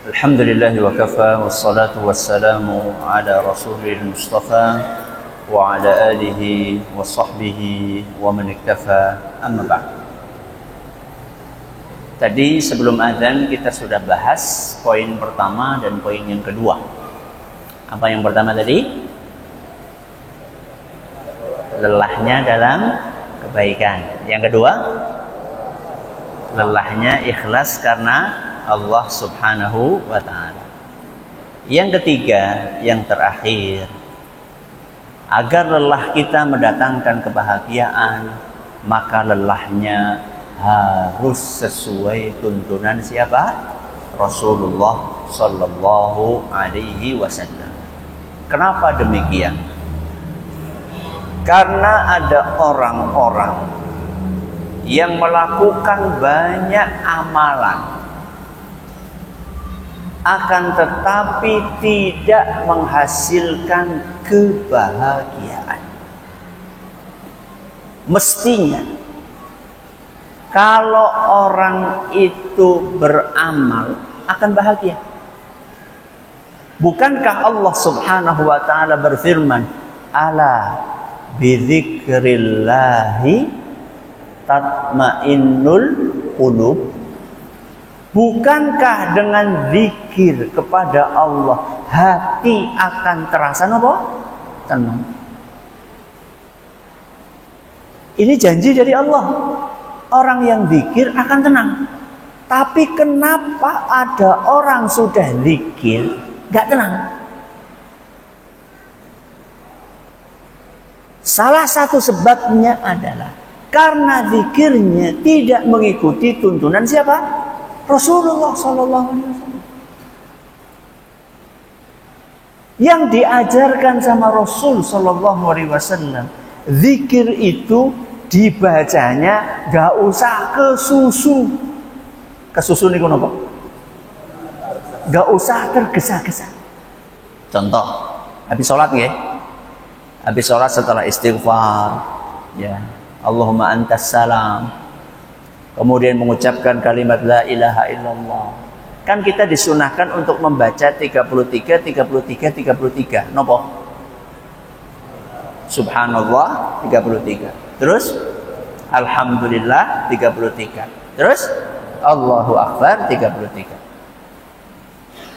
Alhamdulillahi wa kafa wassalatu wassalamu ala rasulil mustafa wa ala alihi wa sahbihi wa man iktafa, amma ba'd. Tadi sebelum azan kita sudah bahas poin pertama dan poin yang kedua. Apa yang pertama tadi? Lelahnya dalam kebaikan. Yang kedua, lelahnya ikhlas karena Allah subhanahu wa ta'ala. Yang ketiga, yang terakhir, agar lelah kita mendatangkan kebahagiaan, maka lelahnya harus sesuai tuntunan siapa? Rasulullah sallallahu alaihi wasallam. Kenapa demikian? Karena ada orang-orang yang melakukan banyak amalan, akan tetapi tidak menghasilkan kebahagiaan. Mestinya kalau orang itu beramal akan bahagia. Bukankah Allah subhanahu wa ta'ala berfirman, ala bidzikrillahi tatmainnul qulub. Bukankah dengan zikir kepada Allah hati akan terasa apa? Tenang. Ini janji dari Allah. Orang yang zikir akan tenang. Tapi kenapa ada orang sudah zikir gak tenang? Salah satu sebabnya adalah karena zikirnya tidak mengikuti tuntunan siapa? Rasulullah sallallahu alaihi wasallam. Yang diajarkan sama Rasul sallallahu alaihi wasallam, zikir itu dibacanya gak usah kesusu. Kesusu niku napa? Gak usah tergesa-gesa. Contoh, habis sholat ya. Habis sholat setelah istighfar, ya, Allahumma antas salam, kemudian mengucapkan kalimat la ilaha illallah. Kan kita disunahkan untuk membaca 33. Nopo? Subhanallah 33. Terus alhamdulillah 33. Terus Allahu akbar 33.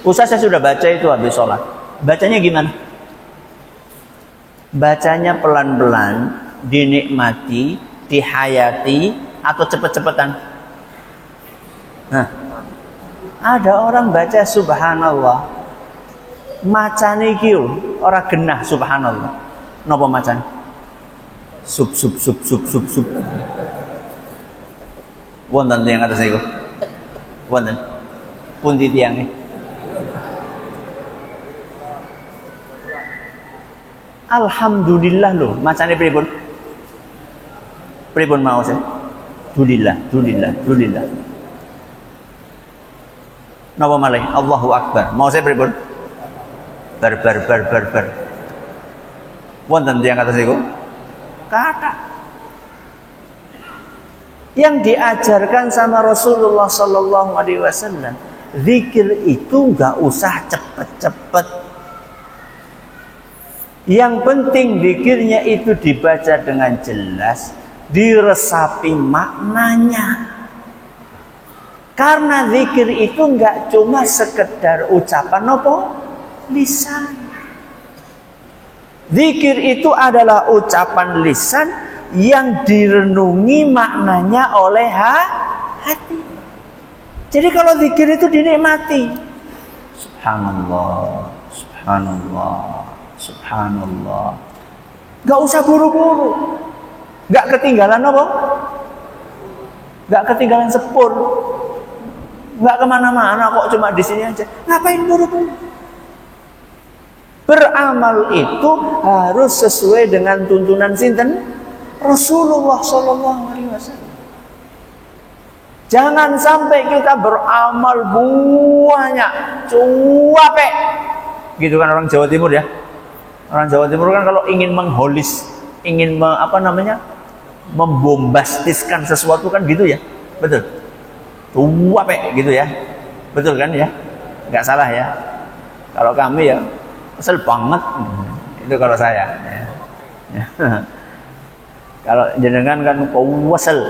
Ustaz, saya sudah baca itu habis sholat. Bacanya gimana? Bacanya pelan-pelan, dinikmati, dihayati, atau cepet-cepetan? Nah, ada orang baca subhanallah, macane iki ora genah subhanallah. Napa macane? Sub. Wonten tiyang atas niku? Wonten. Pundi tiyange? Alhamdulillah lho, macane pripun? Pripun mau saya? Dulillah. Napa malih? Allahu akbar. Mau saya pripun? Bar. Wonten tiyang atas niku? Kata. Yang diajarkan sama Rasulullah sallallahu alaihi wasallam, zikir itu enggak usah cepet-cepet. Yang penting zikirnya itu dibaca dengan jelas, diresapi maknanya. Karena zikir itu enggak cuma sekedar ucapan apa? Lisan. Zikir itu adalah ucapan lisan yang direnungi maknanya oleh hati. Jadi kalau zikir itu dinikmati. Subhanallah. Gak usah buru-buru. Gak ketinggalan apa? Gak ketinggalan sepur. Gak kemana-mana kok, cuma di sini aja. Ngapain buru-buru? Beramal itu harus sesuai dengan tuntunan sinten? Rasulullah sallallahu alaihi wasallam. Jangan sampai kita beramal banyak, cuapek. Gitu kan orang Jawa Timur ya. Orang Jawa Timur kan kalau ingin mengholis, ingin membombastiskan sesuatu kan gitu ya. Betul. Cuapek gitu ya. Betul kan ya? nggak salah ya. Kalau kami ya kesel banget, itu kalau saya. Ya. Kalau jenengan kan kuwesel,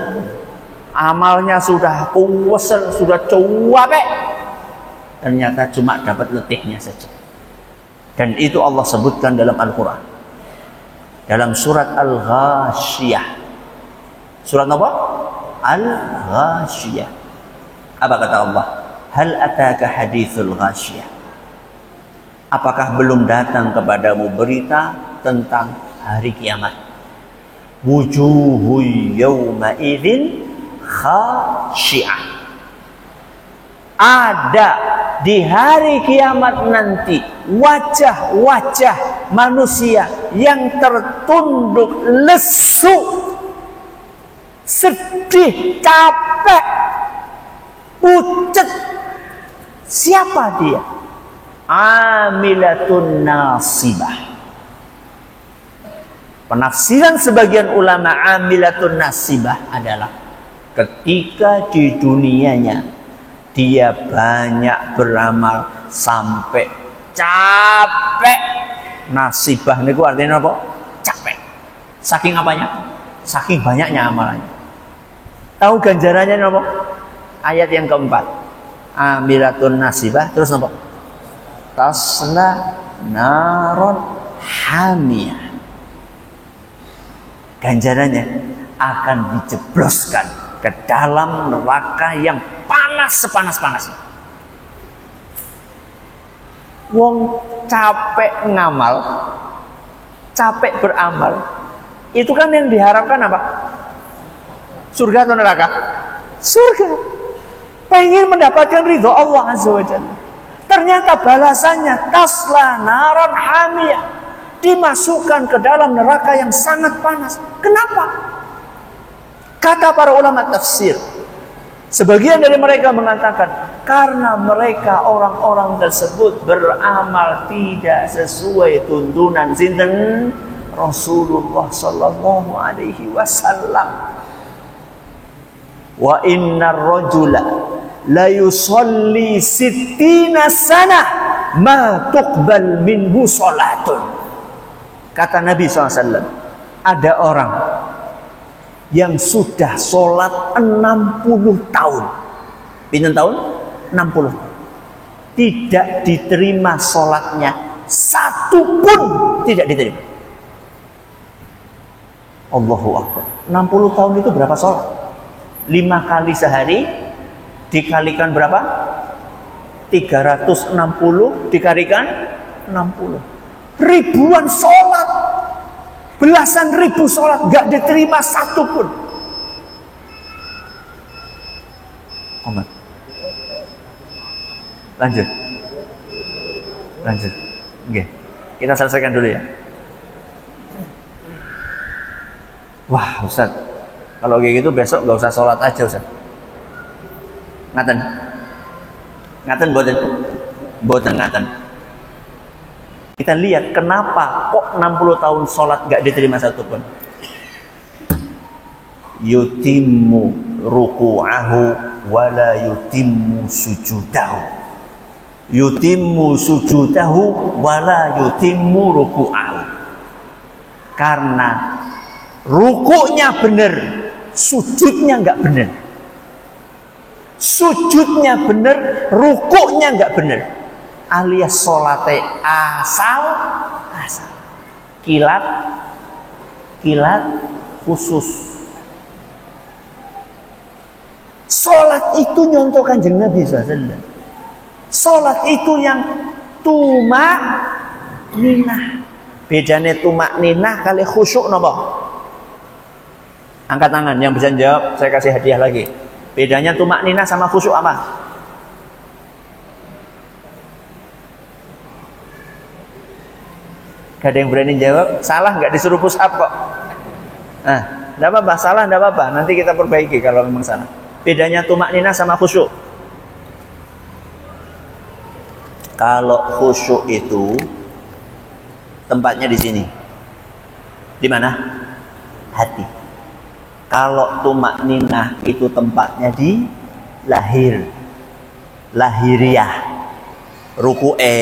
amalnya sudah kuwesel, sudah capek, ternyata cuma dapat letihnya saja. Dan itu Allah sebutkan dalam Al-Quran, dalam surat Al-Ghashiyah. Surat apa? Al-Ghashiyah. Apa kata Allah? Hal ataka hadithul ghashiyah. Apakah belum datang kepadamu berita tentang hari kiamat? Wujuhu yawma idzin khashi'ah. Ada di hari kiamat nanti wajah-wajah manusia yang tertunduk lesu, sedih, capek, pucat. Siapa dia? Amilatun nasibah. Penafsiran sebagian ulama amilatun nasibah adalah ketika di dunianya dia banyak beramal sampai capek. Nasibah niku artinya apa? Capek. Saking apanya? Saking banyaknya amalannya. Tahu ganjarannya apa? Ayat yang keempat. Amilatun nasibah, terus apa? Tasla naron hamiyah. Ganjarannya akan dijebloskan ke dalam neraka yang panas sepanas-panasnya. Wong capek ngamal, capek beramal, itu kan yang diharapkan apa? Surga atau neraka? Surga. Pengen mendapatkan ridho Allah Azza wa Jalla. Ternyata balasannya tasla naran hamiyah, dimasukkan ke dalam neraka yang sangat panas. Kenapa? Kata para ulama tafsir, sebagian dari mereka mengatakan karena mereka orang-orang tersebut beramal tidak sesuai tuntunan sinten Rasulullah sallallahu alaihi wasallam. Wa innar rajula la yusalli sittina sanah ma tuqbal minhu salatun. Kata Nabi SAW, ada orang yang sudah sholat 60 tahun. Pinten tahun? 60. Tidak diterima sholatnya, satu pun tidak diterima. Allahu Akbar. 60 tahun itu berapa sholat? 5 kali sehari dikalikan berapa? 360 dikalikan 60. Ribuan sholat, belasan ribu sholat gak diterima satu pun. Oke. Lanjut. Oke. Kita selesaikan dulu ya. Wah Ustaz, kalau kayak gitu besok gak usah sholat aja Ustaz. Ngaten boten ngaten. Kita lihat kenapa kok 60 tahun sholat gak diterima satu pun. Yutimmu ruku'ahu wala yutimmu sujudahu. Yutimmu sujudahu wala yutimmu ruku'ahu. Karena rukuknya benar, sujudnya gak benar. Sujudnya benar, rukuknya gak benar. Alias sholatnya asal kilat khusus. Sholat itu nyontoh Kanjeng Nabi SAW. Sholat itu yang tumak ninah. Bedanya tumak ninah kali khusyuk napa? Angkat tangan yang bisa jawab, saya kasih hadiah lagi. Bedanya tumak ninah sama khusyuk apa? Gak ada yang berani jawab. Salah nggak disuruh push up kok. Nah, nggak apa-apa. Salah nggak apa-apa. Nanti kita perbaiki kalau memang salah. Bedanya tumak ninah sama khusyuk. Kalau khusyuk itu tempatnya di sini. Di mana? Hati. Kalau tumak ninah itu tempatnya di lahiriah. rukuke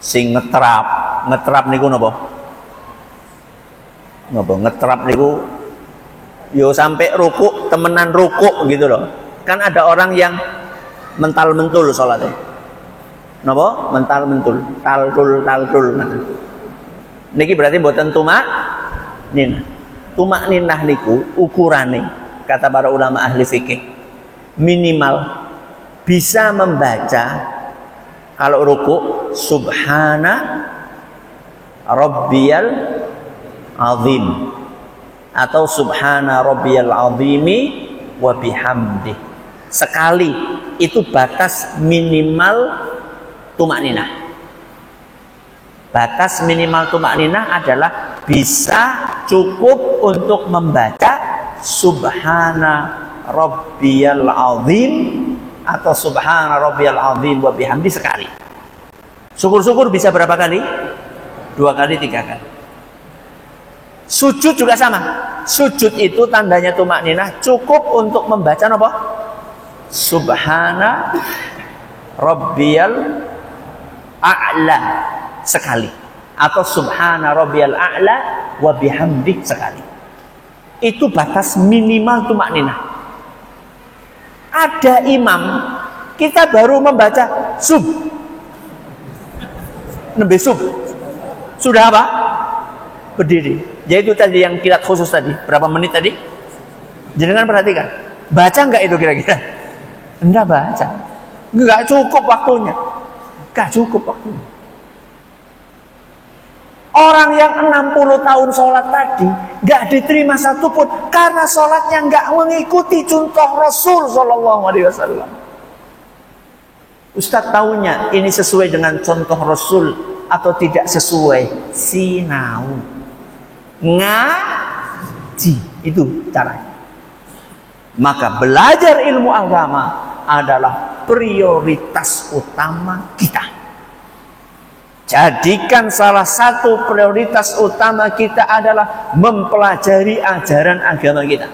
sing ngetrap niku napa? Napa ngetrap niku yo sampai rukuk temenan rukuk gitu loh. Kan ada orang yang mental-mentul salatnya. Napa? Mental-mentul, taltul. Niki berarti mboten tumak ninah. Tumak ninah niku ukurane kata para ulama ahli fikih minimal bisa membaca kalau rukuk subhana rabbiyal azim atau subhana rabbiyal azimi wa bihamdih. Sekali itu batas minimal tumak ninah. Batas minimal tumak ninah adalah bisa cukup untuk membaca subhana rabbiyal azim atau subhana rabbiyal azim wa bihamdi sekali. Syukur-syukur bisa berapa kali? 2 kali, 3 kali. Sujud juga sama. Sujud itu tandanya tumak ninah cukup untuk membaca apa? Subhana rabbiyal a'la sekali atau subhana rabbiyal a'la wa bihamdi sekali. Itu batas minimal tumak ninah. Ada imam kita baru membaca sub nembe sub sudah apa? Berdiri. Yaitu tadi yang kilat khusus tadi. Berapa menit tadi? Jangan perhatikan. Baca enggak itu kira-kira? Enggak baca. Enggak cukup waktunya. Enggak cukup waktunya. Orang yang 60 tahun sholat tadi enggak diterima satupun karena sholatnya enggak mengikuti contoh Rasul Shallallahu Alaihi Wasallam. Ustadz tahunya ini sesuai dengan contoh Rasul atau tidak sesuai? Sinau ngaji itu caranya. Maka belajar ilmu agama adalah prioritas utama kita. Jadikan salah satu prioritas utama kita adalah mempelajari ajaran agama kita.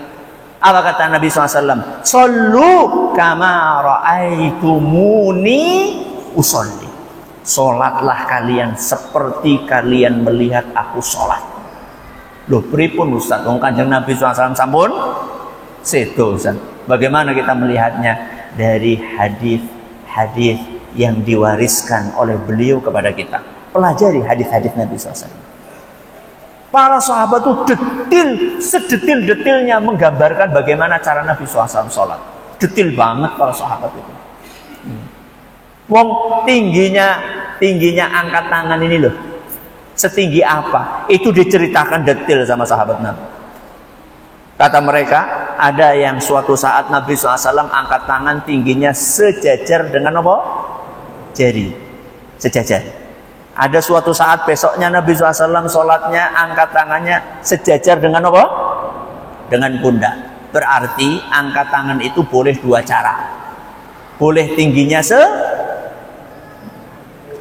Apa kata Nabi SAW? Sallu kama ra'aitumuni usolli. Sholatlah kalian seperti kalian melihat aku sholat. Loh, pripun Ustaz? Wong Kanjeng Nabi SAW sampun sedo Ustaz. Bagaimana kita melihatnya? Dari hadis-hadis yang diwariskan oleh beliau kepada kita. Pelajari hadis-hadis Nabi SAW. Para sahabat itu sedetil-detilnya menggambarkan bagaimana cara Nabi SAW sholat. Detil banget para sahabat itu. Wong tingginya angkat tangan ini loh. Setinggi apa? Itu diceritakan detil sama sahabat Nabi. Kata mereka, ada yang suatu saat Nabi SAW angkat tangan tingginya sejajar dengan apa? Jari. Sejajar. Ada suatu saat besoknya Nabi SAW sholatnya angkat tangannya sejajar dengan apa? Dengan pundak. Berarti angkat tangan itu boleh 2 cara. Boleh tingginya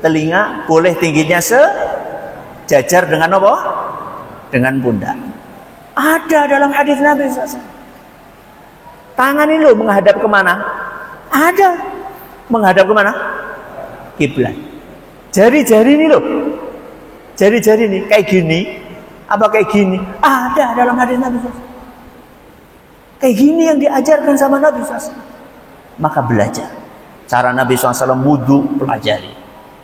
telinga, boleh tingginya sejajar dengan apa? Dengan pundak. Ada dalam hadis Nabi SAW. Tangan ini loh menghadap kemana? Ada. Menghadap kemana? Kiblat. Jari-jari ini loh. Jari-jari ini kayak gini. Apa kayak gini? Ada dalam hadis Nabi SAW. Kayak gini yang diajarkan sama Nabi SAW. Maka belajar. Cara Nabi SAW wudu, pelajari.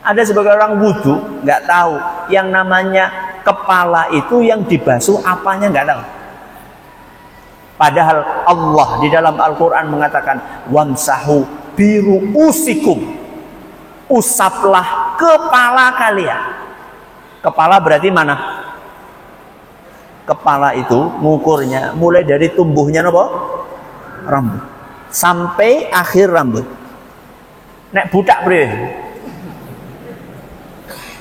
Ada sebagai orang wudu nggak tahu yang namanya kepala itu yang dibasuh apanya nggak tahu. Padahal Allah di dalam Al-Quran mengatakan wamsahu biruusikum, usaplah kepala kalian. Kepala berarti mana? Kepala itu ngukurnya mulai dari tumbuhnya apa? Rambut sampai akhir rambut. Nek budak bre.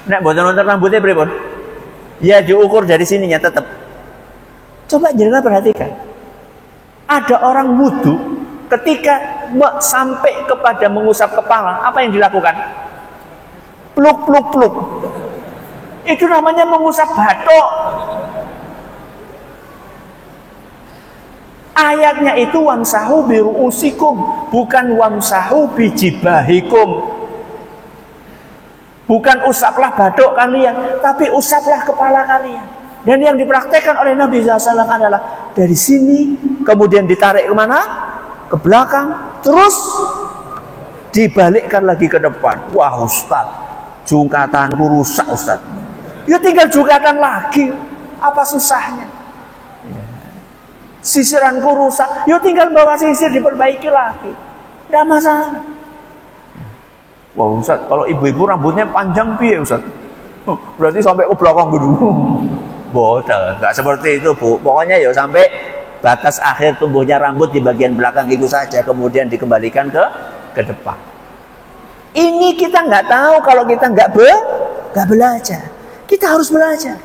Nek boten-boten rambutnya pripun? Ya diukur dari sininya tetap. Coba jangan perhatikan. Ada orang wudu ketika sampai kepada mengusap kepala, apa yang dilakukan? Pluk. Itu namanya mengusap batok. Ayatnya itu wamsahu biruusikum, bukan wamsahu bijibahikum. Bukan usaplah batuk kalian, tapi usaplah kepala kalian. Dan yang dipraktekkan oleh Nabi SAW adalah dari sini, kemudian ditarik kemana? Ke belakang, terus dibalikkan lagi ke depan. Wah Ustaz, jungkatanku rusak Ustaz. Ya tinggal jungkatan lagi, apa susahnya? Sisiranku rusak, ya tinggal bawa sisir diperbaiki lagi, tidak masalah. Wah Ustaz, kalau ibu-ibu rambutnya panjang piye Ustaz? Berarti sampai ke belakang dulu. Bodoh, nggak seperti itu Bu. Pokoknya ya sampai batas akhir tumbuhnya rambut di bagian belakang itu saja, kemudian dikembalikan ke depan. Ini kita nggak tahu kalau kita nggak belajar. Kita harus belajar.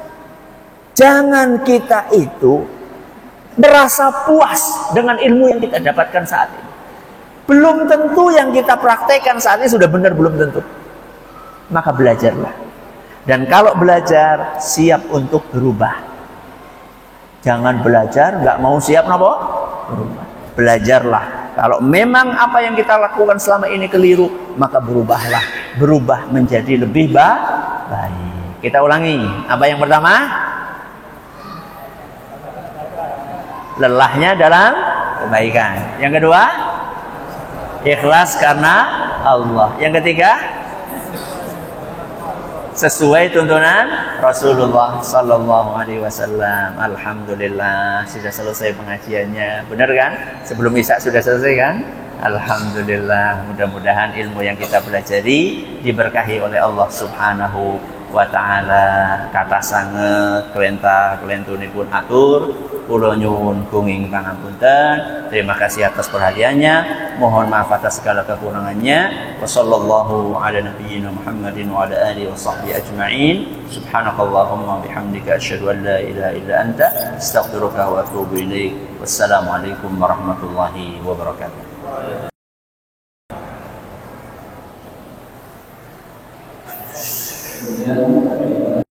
Jangan kita itu merasa puas dengan ilmu yang kita dapatkan saat ini. Belum tentu yang kita praktekkan saat ini sudah benar, belum tentu. Maka belajarlah. Dan kalau belajar, siap untuk berubah. Jangan belajar, nggak mau siap apa? Berubah. Belajarlah. Kalau memang apa yang kita lakukan selama ini keliru, maka berubahlah. Berubah menjadi lebih baik. Kita ulangi. Apa yang pertama? Lelahnya dalam kebaikan. Yang kedua, ikhlas karena Allah. Yang ketiga, sesuai tuntunan Rasulullah Sallallahu Alaihi Wasallam. Alhamdulillah sudah selesai pengajiannya. Benar kan? Sebelum Isya sudah selesai kan? Alhamdulillah. Mudah-mudahan ilmu yang kita pelajari diberkahi oleh Allah Subhanahu wa Ta'ala. Kata sanget kelentah kelentunipun atur. Kula nyuwun gunging pangapunten. Terima kasih atas perhatiannya. Mohon maaf atas segala kekurangannya. Wassallallahu ala nabiyyina Muhammadin wa ala alihi wa sahbihi ajma'in. Subhanakallahumma bihamdika asyhadu an la ilaha illa anta astaghfiruka wa atubu ilaik. Wassalamualaikum warahmatullahi wabarakatuh.